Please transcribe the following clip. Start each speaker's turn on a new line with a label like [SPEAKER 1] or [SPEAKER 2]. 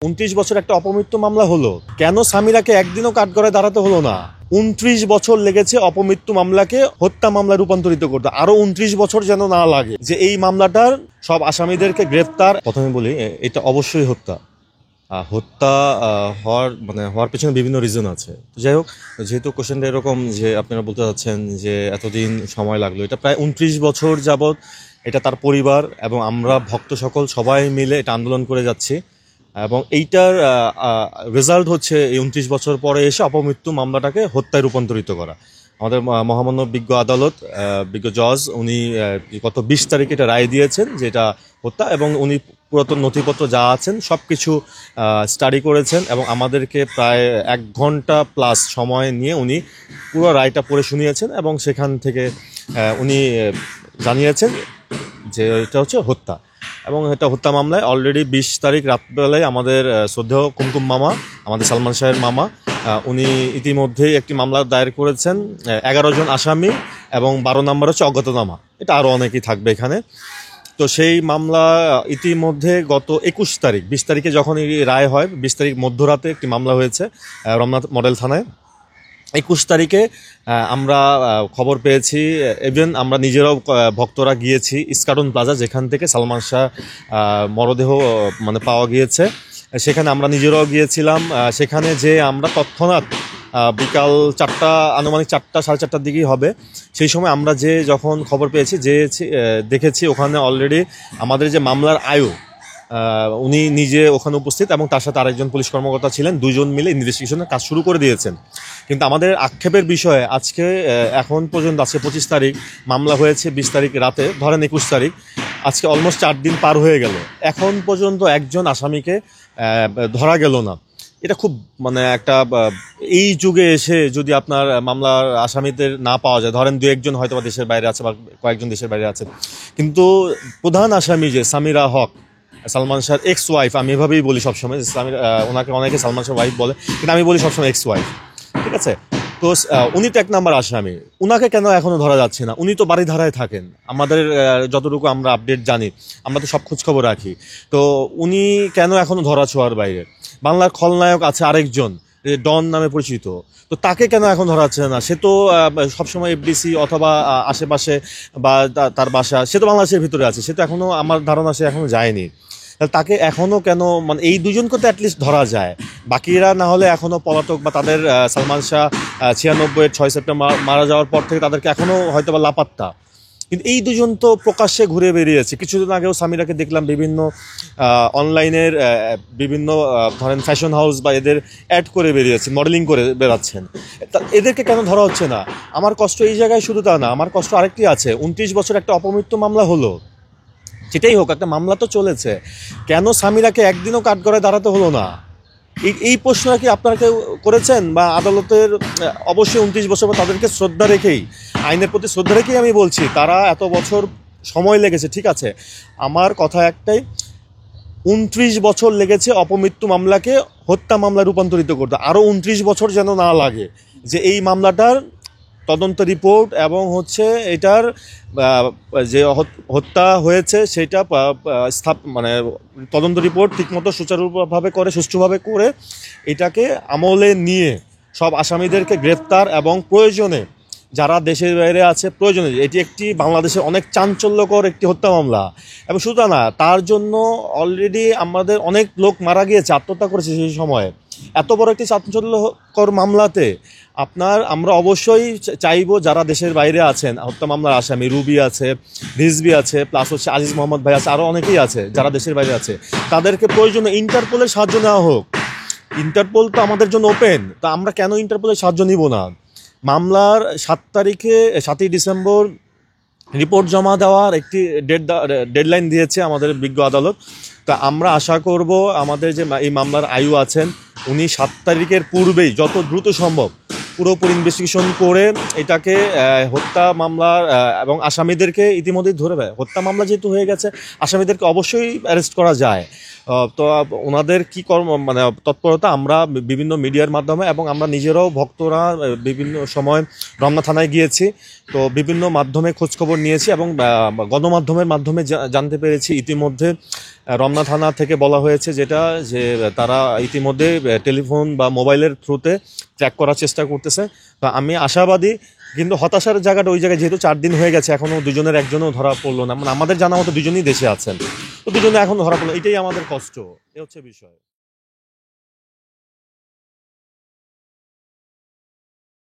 [SPEAKER 1] 29 বছর একটা অপমৃত্যু মামলা হলো, কেন সামিরাকে একদিনও কাঠগড়ায় দাঁড়াতে হলো না? 29 বছর লেগেছে অপমৃত্যু মামলাকে হত্যা মামলায় রূপান্তরিত করতে, আরো 29 বছর যেন না লাগে, যে এই মামলাটার সব আসামিদেরকে গ্রেফতার। প্রথমে বলি, এটা অবশ্যই হত্যা। হত্যা হওয়ার পেছনে বিভিন্ন রিজন আছে। যাই হোক, যেহেতু কোশ্চেনটা এরকম যে আপনারা বলতে চাচ্ছেন যে এতদিন সময় লাগলো, এটা প্রায় 29 বছর যাবৎ এটা তার পরিবার এবং আমরা ভক্ত সকল সবাই মিলে এটা আন্দোলন করে যাচ্ছি, এবং এইটার রেজাল্ট হচ্ছে এই 29 বছর পরে এসে অপমৃত্যু মামলাটাকে হত্যায় রূপান্তরিত করা। আমাদের মহামান্য বিজ্ঞ আদালত, বিজ্ঞ জজ, উনি গত 20 তারিখে এটা রায় দিয়েছেন যে এটা হত্যা, এবং উনি পুরাতন নথিপত্র যা আছেন সব কিছু স্টাডি করেছেন এবং আমাদেরকে প্রায় 1 ঘন্টা প্লাস সময় নিয়ে উনি পুরো রায়টা পড়ে শুনিয়েছেন, এবং সেখান থেকে উনি জানিয়েছেন যে এটা হচ্ছে হত্যা। এবং এটা হত্যা মামলায় অলরেডি 20 তারিখ রাতবেলায় আমাদের শ্রদ্ধেয় কুমকুম মামা, আমাদের সালমান শাহের মামা, উনি ইতিমধ্যেই একটি মামলা দায়ের করেছেন। 11 জন আসামি এবং 12 নম্বর হচ্ছে অজ্ঞাতনামা। এটা আরও অনেকেই থাকবে এখানে। তো সেই মামলা ইতিমধ্যে গত 21 তারিখ, 20 তারিখে যখন এই রায় হয়, 20 তারিখ মধ্যরাতে একটি মামলা হয়েছে রমনা মডেল থানায়। 21 তারিখে আমরা খবর পেয়েছি, ইভেন আমরা নিজেরাও ভক্তরা গিয়েছি ইস্কাটন প্লাজা, যেখান থেকে সালমান শাহ মরদেহ পাওয়া গিয়েছে। সেখানে আমরা নিজেরাও গিয়েছিলাম। সেখানে যে আমরা তৎক্ষণাৎ বিকাল 4টা, আনুমানিক 4টা সাড়ে 4টার দিকেই হবে, সেই সময় আমরা যখন খবর পেয়েছি দেখেছি ওখানে অলরেডি আমাদের যে মামলার আয়ু, উনি নিজে ওখানে উপস্থিত এবং তার সাথে আরেকজন পুলিশ কর্মকর্তা ছিলেন, 2 জন মিলে ইনভেস্টিগেশনের কাজ শুরু করে দিয়েছেন। কিন্তু আমাদের আক্ষেপের বিষয়ে আজকে এখন পর্যন্ত, আজকে 25 তারিখ, মামলা হয়েছে 20 তারিখ রাতে, ধরেন 21 তারিখ, আজকে অলমোস্ট 4 দিন পার হয়ে গেল, এখন পর্যন্ত একজন আসামিকে ধরা গেল না। এটা খুব একটা এই যুগে এসে যদি আপনার মামলার আসামিদের না পাওয়া যায়, ধরেন 2-1 জন হয়তো বা দেশের বাইরে আছে বা কয়েকজন দেশের বাইরে আছে, কিন্তু প্রধান আসামি যে সামিরা হক, সালমান শাহর এক্স ওয়াইফ, আমি এভাবেই বলি সবসময়, ওনাকে অনেকে সালমান শাহ ওয়াইফ বলে, কিন্তু আমি বলি সবসময় এক্স ওয়াইফ, ঠিক আছে? তো উনি তো 1 নাম্বার আসামি, উনাকে কেন এখনো ধরা যাচ্ছে না? উনি তো বাড়ি ধারায় থাকেন, আমাদের যতটুকু আমরা আপডেট জানি, আমরা তো সব খোঁজখবর রাখি, তো উনি কেন এখনো ধরা ছোঁয়ার বাইরে? বাংলার খলনায়ক আছে আরেকজন, ডন নামে পরিচিত, তো তাকে কেন এখন ধরা যাচ্ছে না? সে তো সবসময় এফডিসি অথবা আশেপাশে বা তার বাসা, সে তো বাংলাদেশের ভিতরে আছে, সে তো এখনো, আমার ধারণা সে এখনো যায়নি। তাকে এখনো কেন, এই দুজনকে তো অ্যাটলিস্ট ধরা যায়, বাকিরা না হলে এখনো পলাতক, বা তাদের সালমান শাহ 96-এর 6 সেপ্টেম্বর মারা যাওয়ার পর থেকে তাদেরকে এখনো হয়তো বা লাপাত্তা। কিন্তু এই দুজন তো প্রকাশ্যে ঘুরে বেরিয়েছে। কিছুদিন আগেও সামিরাকে দেখলাম বিভিন্ন অনলাইনের বিভিন্ন ধরেন ফ্যাশন হাউস বা এদের অ্যাড করে বেরিয়েছেন, মডেলিং করে বেরাচ্ছেন। এদেরকে কেন ধরা হচ্ছে না? আমার কষ্ট এই জায়গায় শুধু তা না, আমার কষ্ট আরেকটি আছে। 29 বছর একটা অপমৃত্যু মামলা হলো, যেটাই হোক, একটা মামলা তো চলেছে, কেন সামিরাকে একদিনও কাঠগড়ায় দাঁড়াতে হলো না? এই প্রশ্নটা কি আপনারা কেউ করেছেন? বা আদালতের অবশ্যই 29 বছর পর তাদেরকে শ্রদ্ধা রেখেই, আইনের প্রতি শ্রদ্ধা রেখেই আমি বলছি, তারা এত বছর সময় লেগেছে, ঠিক আছে, আমার কথা একটাই, 29 বছর লেগেছে অপমৃত্যু মামলাকে হত্যা মামলায় রূপান্তরিত করতে, আরও 29 বছর যেন না লাগে, যে এই মামলাটার তদন্ত রিপোর্ট এবং এটার যে হত্যা হয়েছে সেটা তদন্ত রিপোর্ট ঠিকমতো সুচারুভাবে করে, সুষ্ঠুভাবে করে, এটাকে আমলে নিয়ে সব আসামিদেরকে গ্রেফতার, এবং প্রয়োজনে যারা দেশের বাইরে আছে, প্রয়োজনে, এটি একটি বাংলাদেশের অনেক চাঞ্চল্যকর একটি হত্যা মামলা, এবং শুধু না, তার জন্য অলরেডি আমাদের অনেক লোক মারা গিয়েছে, আত্মহত্যা করেছে সেই সময়ে। এত বড় একটি চাঞ্চল্যকর মামলাতে আমরা অবশ্যই চাইবো যারা দেশের বাইরে আছেন, হত্যা মামলার আসামি রুবি আছে, রিজভি আছে, প্লাস আজিজ মোহাম্মদ ভাই আছে, আরও অনেকেই আছে যারা দেশের বাইরে আছে, তাদেরকে প্রয়োজনে ইন্টারপোলের সাহায্য নেওয়া হোক। ইন্টারপোল তো আমাদের জন্য ওপেন, তা আমরা কেন ইন্টারপোলের সাহায্য নিব না? মামলার 7ই ডিসেম্বর রিপোর্ট জমা দেওয়ার একটি ডেডলাইন দিয়েছে আমাদের বিজ্ঞ আদালত। তা আমরা আশা করব আমাদের যে এই মামলার আয়ু আছেন, উনি 7 তারিখের পূর্বেই, যত দ্রুত সম্ভব পুরোপুরি ইনভেস্টিগেশন করে এটাকে হত্যা মামলা এবং আসামিদেরকে ইতিমধ্যেই ধরে হত্যা মামলা যেহেতু হয়ে গেছে আসামিদেরকে অবশ্যই অ্যারেস্ট করা যায়। তো ওনাদের কি কর্ম মানে তৎপরতা আমরা বিভিন্ন মিডিয়ার মাধ্যমে এবং আমরা নিজেরাও ভক্তরা বিভিন্ন সময় রমনা থানায় গিয়েছি, তো বিভিন্ন মাধ্যমে খোঁজখবর নিয়েছি এবং গণমাধ্যমের মাধ্যমে জানতে পেরেছি ইতিমধ্যে রমনা থানা থেকে বলা হয়েছে যেটা যে তারা ইতিমধ্যে টেলিফোন বা মোবাইলের থ্রুতে ট্র্যাক করার চেষ্টা করতেছে। তো আমি আশাবাদী, কিন্তু হতাশার জায়গাটা ওই জায়গায় যেহেতু 4 দিন হয়ে গেছে এখনো দুজনের একজনও ধরা পড়লো না, মানে আমাদের জানা মতো দুজনই দেশে আছেন, তো দুজনে এখন ধরা পড়লো, এটাই আমাদের কষ্ট, এ হচ্ছে বিষয়।